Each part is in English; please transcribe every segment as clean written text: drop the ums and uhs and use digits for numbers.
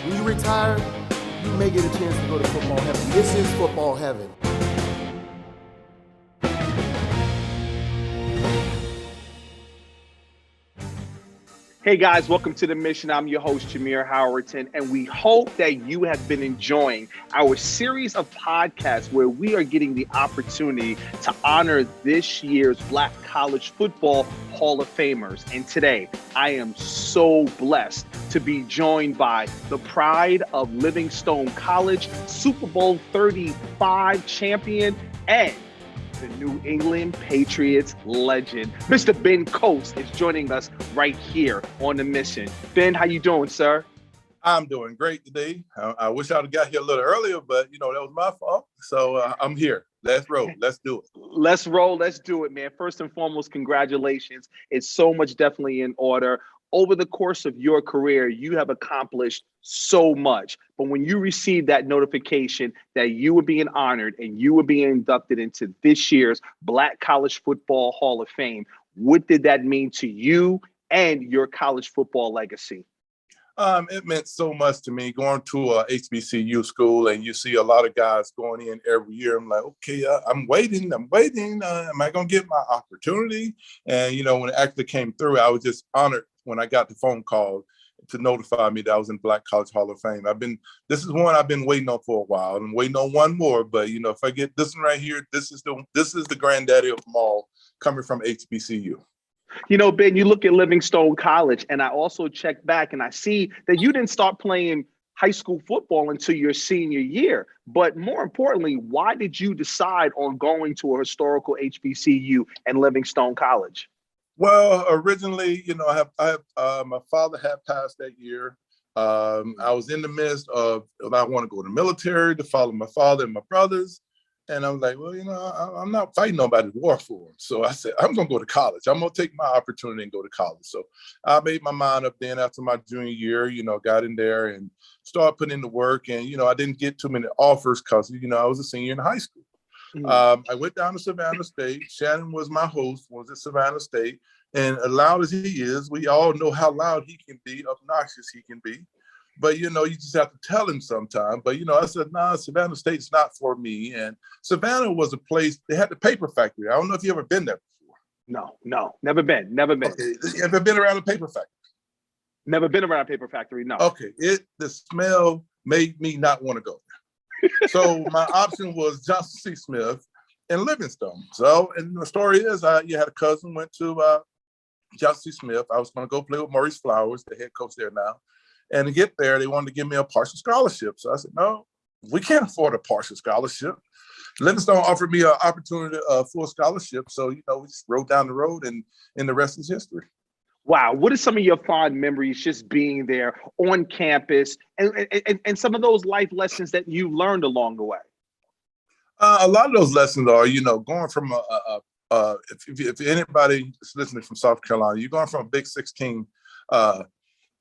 When you retire, you may get a chance to go to football heaven. This is football heaven. Hey guys, welcome to The Mission. I'm your host, Jameer Howerton, and we hope that you have been enjoying our series of podcasts where we are getting the opportunity to honor this year's Black College Football Hall of Famers. And today, I am so blessed to be joined by the pride of Livingstone College, Super Bowl 35 champion, and the New England Patriots legend. Mr. Ben Coates is joining us right here on The Mission. Ben, how you doing, sir? I'm doing great today. I wish I'd have got here a little earlier, but, that was my fault. So I'm here. Let's roll. Let's do it. Let's roll. Let's do it, man. First and foremost, congratulations. It's so much definitely in order. Over the course of your career, you have accomplished so much. But when you received that notification that you were being honored and you were being inducted into this year's Black College Football Hall of Fame, what did that mean to you and your college football legacy? It meant so much to me going to a HBCU school, and you see a lot of guys going in every year. I'm like, okay, I'm waiting. Am I going to get my opportunity? And, when it actually came through, I was just honored when I got the phone call to notify me that I was in Black College Hall of Fame. This is one I've been waiting on for a while. I'm waiting on one more, but if I get this one right here, this is the granddaddy of them all, coming from HBCU. Ben, you look at Livingstone College, and I also check back and I see that you didn't start playing high school football until your senior year. But more importantly, why did you decide on going to a historical HBCU and Livingstone College? Well, originally, my father had passed that year. I was in the midst of, I want to go to the military to follow my father and my brothers. And I was like, well, I'm not fighting nobody's war for them. So I said, I'm going to go to college. I'm going to take my opportunity and go to college. So I made my mind up then after my junior year, got in there and started putting in the work. And, I didn't get too many offers because, I was a senior in high school. I went down to Savannah State. Shannon was my host, was at Savannah State. And as loud as he is, we all know how loud he can be, obnoxious he can be. But, you just have to tell him sometime. But, I said, nah, Savannah State's not for me. And Savannah was a place, they had the paper factory. I don't know if you ever been there before. No, never been. Okay. Ever been around a paper factory? Never been around a paper factory, no. Okay, the smell made me not want to go there. So my option was Johnson C. Smith and Livingstone. So, and the story is, you had a cousin, went to Johnson C. Smith. I was going to go play with Maurice Flowers, the head coach there now. And to get there, they wanted to give me a partial scholarship. So I said, no, we can't afford a partial scholarship. Livingstone offered me an opportunity, a full scholarship. So, we just rode down the road and the rest is history. Wow. What are some of your fond memories just being there on campus and some of those life lessons that you learned along the way? A lot of those lessons are, going from if anybody is listening from South Carolina, you're going from a Big 16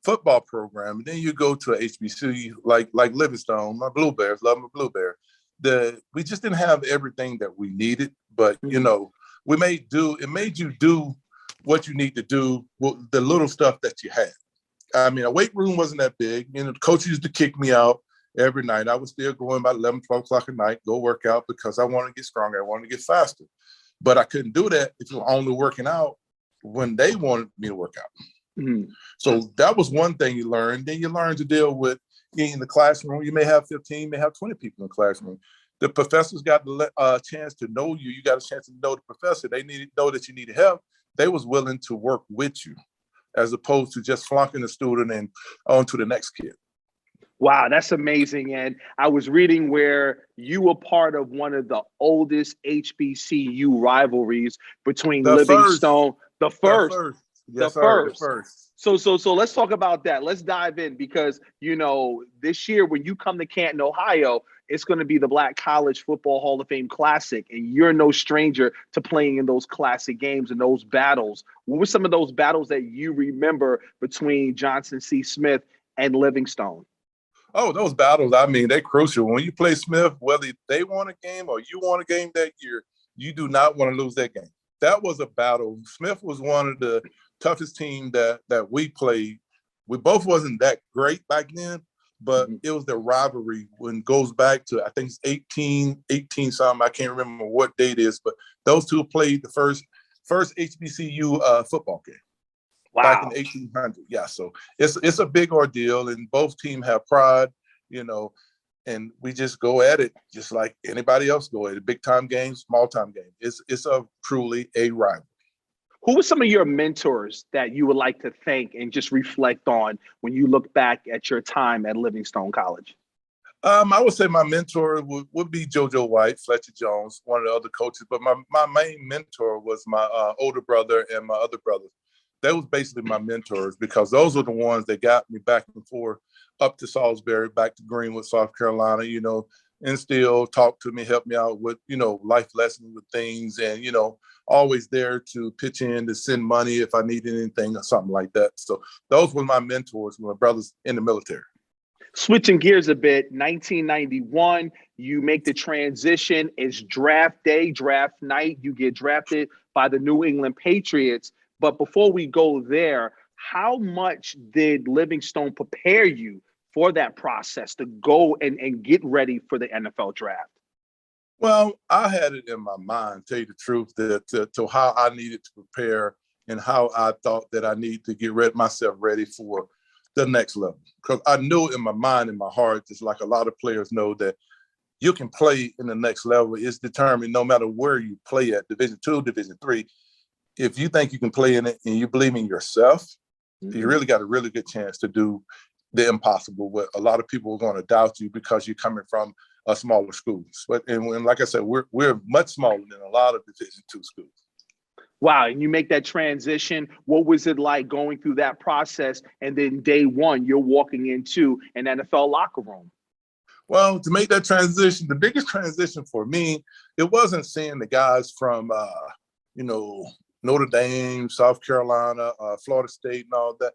football program, and then you go to a HBCU like Livingstone. My Blue Bears, love my Blue Bear. We just didn't have everything that we needed, but we made do. It made you do what you need to do with the little stuff that you had. I mean, a weight room wasn't that big. The coach used to kick me out every night. I was still going about 11, 12 o'clock at night, go work out because I wanted to get stronger. I wanted to get faster. But I couldn't do that if you're only working out when they wanted me to work out. Mm-hmm. So that was one thing you learned. Then you learn to deal with in the classroom. You may have 15, you may have 20 people in the classroom. The professors got a chance to know you. You got a chance to know the professor. They needed to know that you needed help. They was willing to work with you as opposed to just flunking the student and on to the next kid. Wow, that's amazing. And I was reading where you were part of one of the oldest HBCU rivalries between Livingstone, the first. So let's talk about that. Let's dive in because, this year when you come to Canton, Ohio, it's going to be the Black College Football Hall of Fame Classic. And you're no stranger to playing in those classic games and those battles. What were some of those battles that you remember between Johnson C. Smith and Livingstone? Oh, those battles, I mean, they're crucial. When you play Smith, whether they won a game or you won a game that year, you do not want to lose that game. That was a battle. Smith was one of the toughest teams that we played. We both wasn't that great back then, but it was the rivalry when it goes back to, I think it's 18 something. I can't remember what date it is, but those two played the first HBCU football game. Wow. Back in 1800. Yeah, so it's a big ordeal, and both teams have pride, and we just go at it just like anybody else go at it. Big time games, small time game. It's a truly a rivalry. Who were some of your mentors that you would like to thank and just reflect on when you look back at your time at Livingstone College? I would say my mentor would be JoJo White, Fletcher Jones, one of the other coaches. But my main mentor was my older brother and my other brother. That was basically my mentors, because those were the ones that got me back and forth up to Salisbury, back to Greenwood, South Carolina, and still talk to me, help me out with, life lessons with things, and, always there to pitch in, to send money if I needed anything or something like that. So those were my mentors, my brothers in the military. Switching gears a bit, 1991, you make the transition. It's draft day, draft night. You get drafted by the New England Patriots. But before we go there, how much did Livingstone prepare you for that process to go and get ready for the NFL draft? Well, I had it in my mind, tell you the truth, that to how I needed to prepare and how I thought that I need to get myself ready for the next level. Because I knew in my mind, in my heart, just like a lot of players know, that you can play in the next level. It's determined no matter where you play at, Division II, Division III. If you think you can play in it and you believe in yourself, you really got a really good chance to do the impossible. Where a lot of people are going to doubt you because you're coming from a smaller schools. And like I said, we're much smaller than a lot of Division II schools. Wow. And you make that transition. What was it like going through that process? And then day one, you're walking into an NFL locker room. Well, to make that transition, the biggest transition for me, it wasn't seeing the guys from, Notre Dame, South Carolina, Florida State, and all that.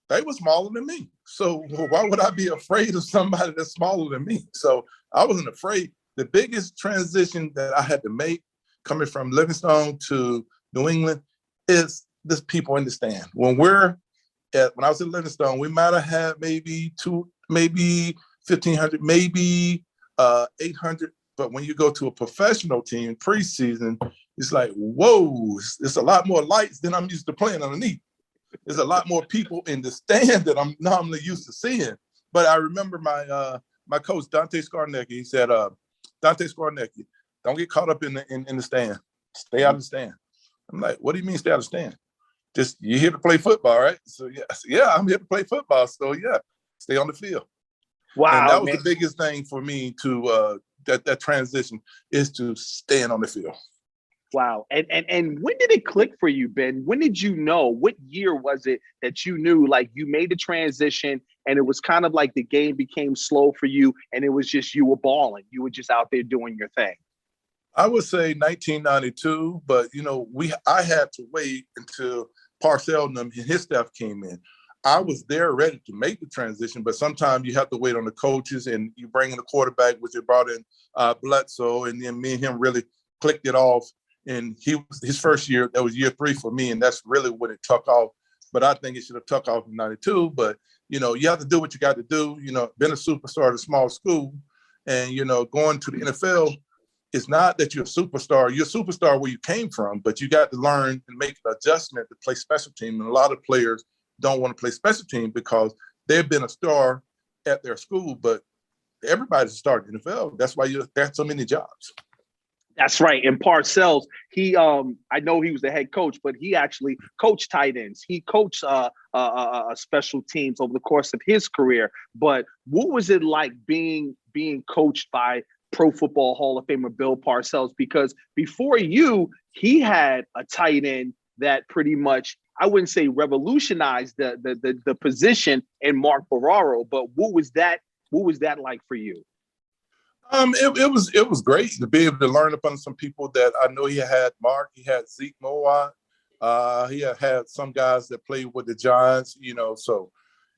They were smaller than me. So why would I be afraid of somebody that's smaller than me? So I wasn't afraid. The biggest transition that I had to make coming from Livingstone to New England is this people understand. When I was in Livingstone, we might have had maybe 1,500, maybe 800. But when you go to a professional team preseason, it's like, whoa, it's a lot more lights than I'm used to playing underneath. There's a lot more people in the stand that I'm normally used to seeing. But I remember my coach, Dante Scarnecchia, he said, Dante Scarnecchia, don't get caught up in the stand. Stay out of the stand. I'm like, what do you mean stay out of the stand? Just, you're here to play football, right? So yeah, I'm here to play football. So yeah, stay on the field. Wow. And that was the biggest thing for me to that transition, is to stand on the field. Wow. And when did it click for you, Ben? When did you know? What year was it that you knew, like, you made the transition and it was kind of like the game became slow for you and it was just, you were balling. You were just out there doing your thing? I would say 1992, but I had to wait until Parcells and his staff came in. I was there ready to make the transition, but sometimes you have to wait on the coaches, and you bring in the quarterback, which you brought in Bledsoe, and then me and him really clicked it off. And his first year, that was year 3 for me, and that's really when it took off. But I think it should have took off in 92. But, you have to do what you got to do. Being a superstar at a small school and, going to the NFL, it's not that you're a superstar. You're a superstar where you came from, but you got to learn and make an adjustment to play special team. And a lot of players don't want to play special team because they've been a star at their school, but everybody's a star in the NFL. That's why you got so many jobs. That's right. And Parcells, he, I know he was the head coach, but he actually coached tight ends. He coached special teams over the course of his career. But what was it like being coached by Pro Football Hall of Famer Bill Parcells? Because before you, he had a tight end that pretty much, I wouldn't say revolutionized the position in Mark Bararo, but what was that like for you? It was great to be able to learn upon some people that I know. He had Mark, he had Zeke Mowat, he had some guys that played with the Giants, so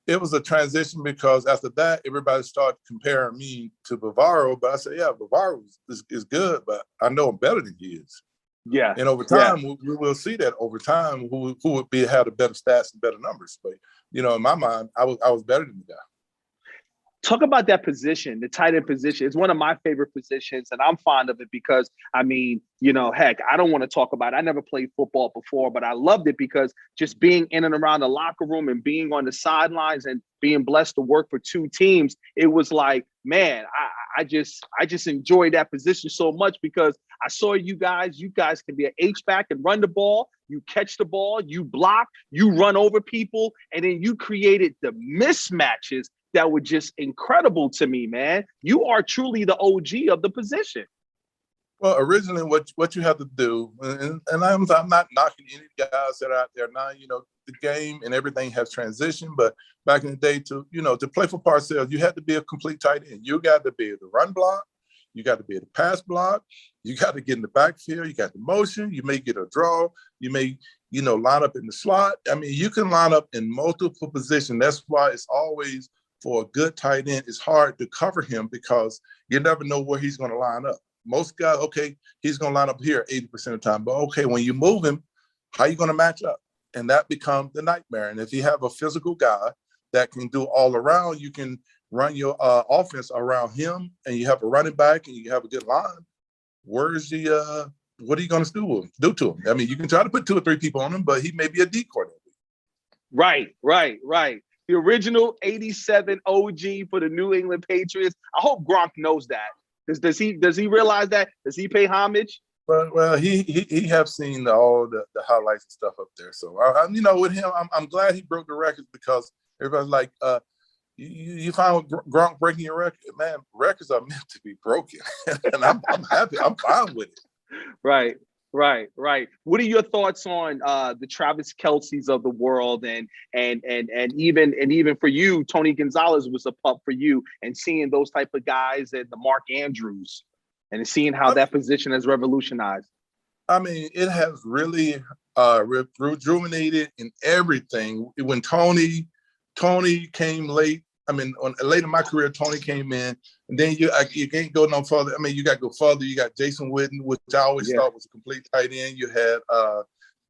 it was a transition because after that, everybody started comparing me to Bavaro, but I said, yeah, Bavaro is good, but I know him better than he is. Yeah. And over time, we will see that over time, who would have the better stats and better numbers. But, in my mind, I was better than the guy. Talk about that position, the tight end position. It's one of my favorite positions, and I'm fond of it because, I mean, heck, I don't want to talk about it. I never played football before, but I loved it because just being in and around the locker room and being on the sidelines and being blessed to work for two teams, it was like, man, I just enjoyed that position so much because I saw you guys can be an H-back and run the ball. You catch the ball, you block, you run over people, and then you created the mismatches that were just incredible to me, man. You are truly the OG of the position. Well, originally, what you have to do, and I'm not knocking any guys that are out there now. The game and everything has transitioned, but back in the day, to play for Parcells, you had to be a complete tight end. You got to be able to run block, you got to be able to pass block, you got to get in the backfield, you got the motion, you may get a draw, you may line up in the slot. I mean, you can line up in multiple positions. That's why it's always, for a good tight end, it's hard to cover him because you never know where he's going to line up. Most guys, okay, he's going to line up here 80% of the time. But, okay, when you move him, how are you going to match up? And that becomes the nightmare. And if you have a physical guy that can do all around, you can run your offense around him, and you have a running back and you have a good line. What are you going to do to him? I mean, you can try to put 2 or 3 people on him, but he may be a decoy. Right. The original 87 OG for the New England Patriots. I hope Gronk knows that. Does he realize that? Does he pay homage? Well, he have seen all the highlights and stuff up there. So with him, I'm glad he broke the records because everybody's like, you find Gronk breaking your record, man. Records are meant to be broken, and I'm happy. I'm fine with it. Right. What are your thoughts on the Travis Kelce's of the world, and even for you, Tony Gonzalez was a pup for you, and seeing those type of guys and the Mark Andrews, and seeing how that position has revolutionized? I mean, it has really rejuvenated in everything. When Tony came late. I mean, late in my career, Tony came in, and then you can't go no further. I mean, you got to go further. You got Jason Witten, which I always thought was a complete tight end. You had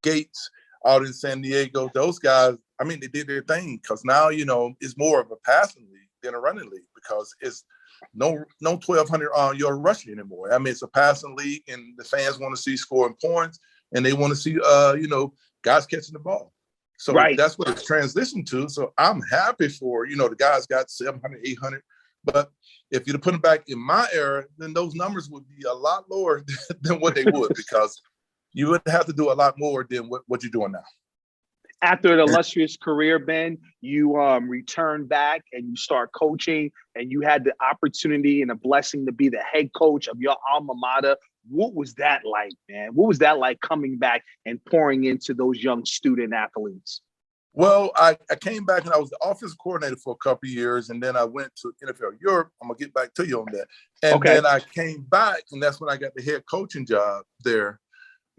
Gates out in San Diego. Those guys, I mean, they did their thing because now, it's more of a passing league than a running league because it's no 1,200-yard rushing anymore. I mean, it's a passing league, and the fans want to see scoring points, and they want to see, guys catching the ball. So that's what it's transitioned to. So I'm happy for, the guys got 700, 800. But if you'd put them back in my era, then those numbers would be a lot lower than what they would because you would have to do a lot more than what you're doing now. After an illustrious career, Ben, you return back and you start coaching, and you had the opportunity and a blessing to be the head coach of your alma mater. What was that like, man? What was that like coming back and pouring into those young student athletes? Well, I came back and I was the offensive coordinator for a couple of years, and then I went to NFL Europe. I'm going to get back to you on that. And then I came back, and that's when I got the head coaching job there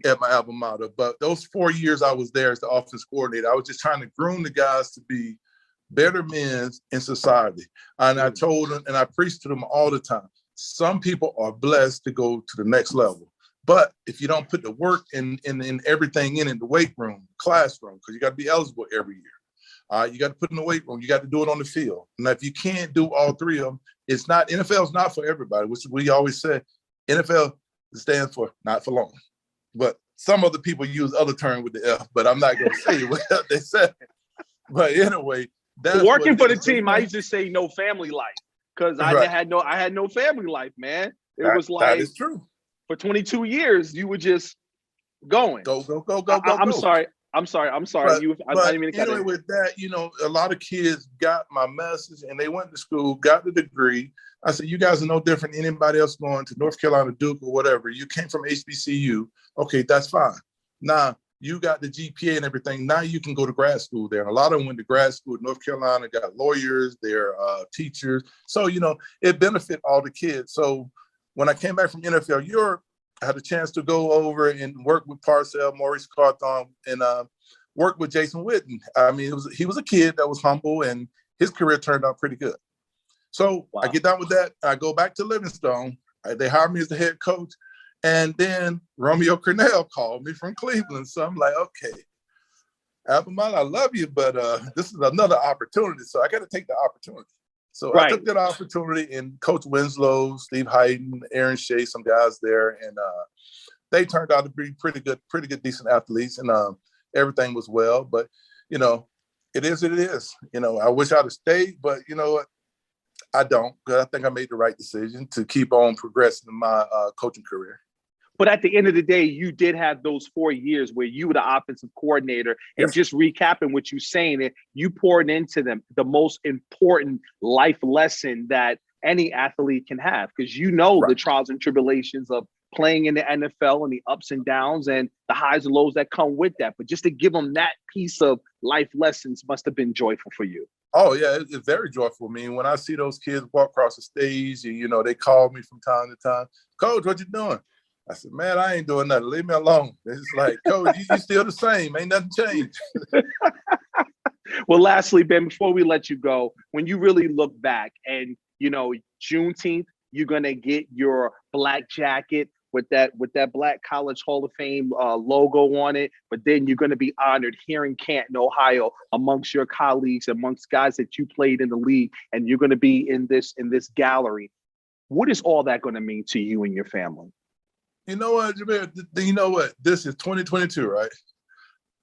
at my alma mater. But those 4 years I was there as the offensive coordinator, I was just trying to groom the guys to be better men in society. And I told them, and I preached to them all the time, some people are blessed to go to the next level. But if you don't put the work in everything in the weight room, classroom, because you got to be eligible every year. You got to put in the weight room. You got to do it on the field. Now, if you can't do all 3 of them, NFL is not for everybody, which we always say. NFL stands for not for long. But some other people use other terms with the F, but I'm not going to say what they said. But anyway, that's working for the team. I used to say no family life because I had no family life, man. It was like, that is true. For 22 years, you were just going. Go. I'm sorry. But anyway, with that, a lot of kids got my message and they went to school, got the degree. I said, you guys are no different than anybody else going to North Carolina, Duke, or whatever. You came from HBCU. Okay, that's fine. Now, you got the GPA and everything. Now you can go to grad school there. And a lot of them went to grad school in North Carolina, got lawyers, they're teachers. So, it benefit all the kids. So when I came back from NFL Europe, I had a chance to go over and work with Parcells, Maurice Carthon, and work with Jason Witten. I mean, he was a kid that was humble, and his career turned out pretty good. So I get done with that. I go back to Livingstone. They hired me as the head coach. And then Romeo Cornell called me from Cleveland. So I'm like, okay, Albemarle, I love you, but this is another opportunity. So I got to take the opportunity. So I took that opportunity, and Coach Winslow, Steve Hayden, Aaron Shea, some guys there, and they turned out to be pretty good, decent athletes, and everything was well. But, you know, it is what it is. You know, I wish I'd have stayed, but you know what? I don't, because I think I made the right decision to keep on progressing in my coaching career. But at the end of the day, you did have those 4 years where you were the offensive coordinator. And just recapping what you're saying, that you poured into them the most important life lesson that any athlete can have, because you know the trials and tribulations of playing in the NFL and the ups and downs and the highs and lows that come with that. But just to give them that piece of life lessons must have been joyful for you. Oh, yeah, it's very joyful. I mean, when I see those kids walk across the stage and, you know, they call me from time to time, Coach, what you doing? I said, man, I ain't doing nothing. Leave me alone. It's like, Coach, you still the same. Ain't nothing changed. Well, lastly, Ben, before we let you go, when you really look back and, you know, Juneteenth, you're going to get your black jacket with that Black College Hall of Fame logo on it. But then you're going to be honored here in Canton, Ohio, amongst your colleagues, amongst guys that you played in the league, and you're going to be in this gallery. What is all that going to mean to you and your family? You know what, Jameer? You know what? This is 2022, right?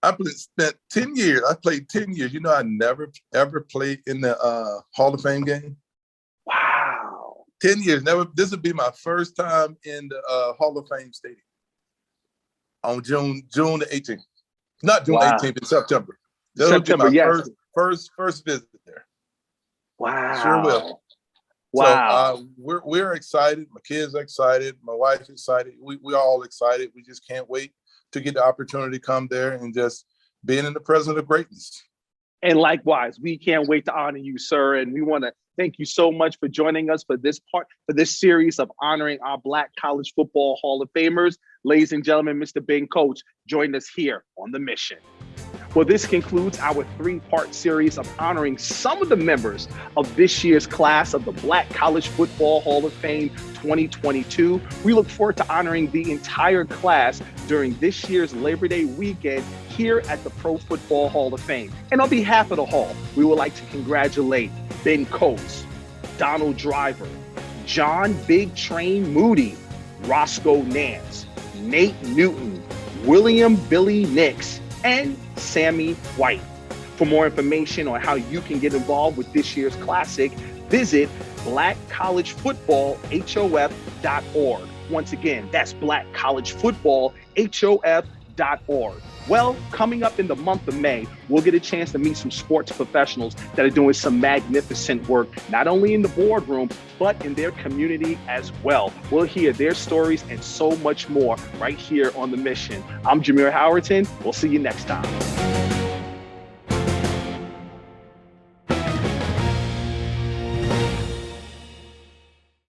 I spent 10 years. I played 10 years. You know, I never, ever played in the Hall of Fame game. Wow. 10 years. Never. This would be my first time in the Hall of Fame stadium on June the 18th. Not June 18th, in September. This will be my first visit there. Wow. Sure will. Wow. So we're excited. My kids are excited. My wife's excited. We all excited. We just can't wait to get the opportunity to come there and just being in the presence of greatness. And likewise, we can't wait to honor you, sir. And we want to thank you so much for joining us for this series of honoring our Black College Football Hall of Famers. Ladies and gentlemen, Mr. Ben Coates joined us here on The Mission. Well, this concludes our 3-part series of honoring some of the members of this year's class of the Black College Football Hall of Fame 2022. We look forward to honoring the entire class during this year's Labor Day weekend here at the Pro Football Hall of Fame. And on behalf of the Hall, we would like to congratulate Ben Coates, Donald Driver, John Big Train Moody, Roscoe Nance, Nate Newton, William Billy Nix, and Sammy White. For more information on how you can get involved with this year's classic, visit blackcollegefootballhof.org. Once again, that's blackcollegefootballhof.org. Well, coming up in the month of May, we'll get a chance to meet some sports professionals that are doing some magnificent work, not only in the boardroom, but in their community as well. We'll hear their stories and so much more right here on The Mission. I'm Jameer Howerton. We'll see you next time.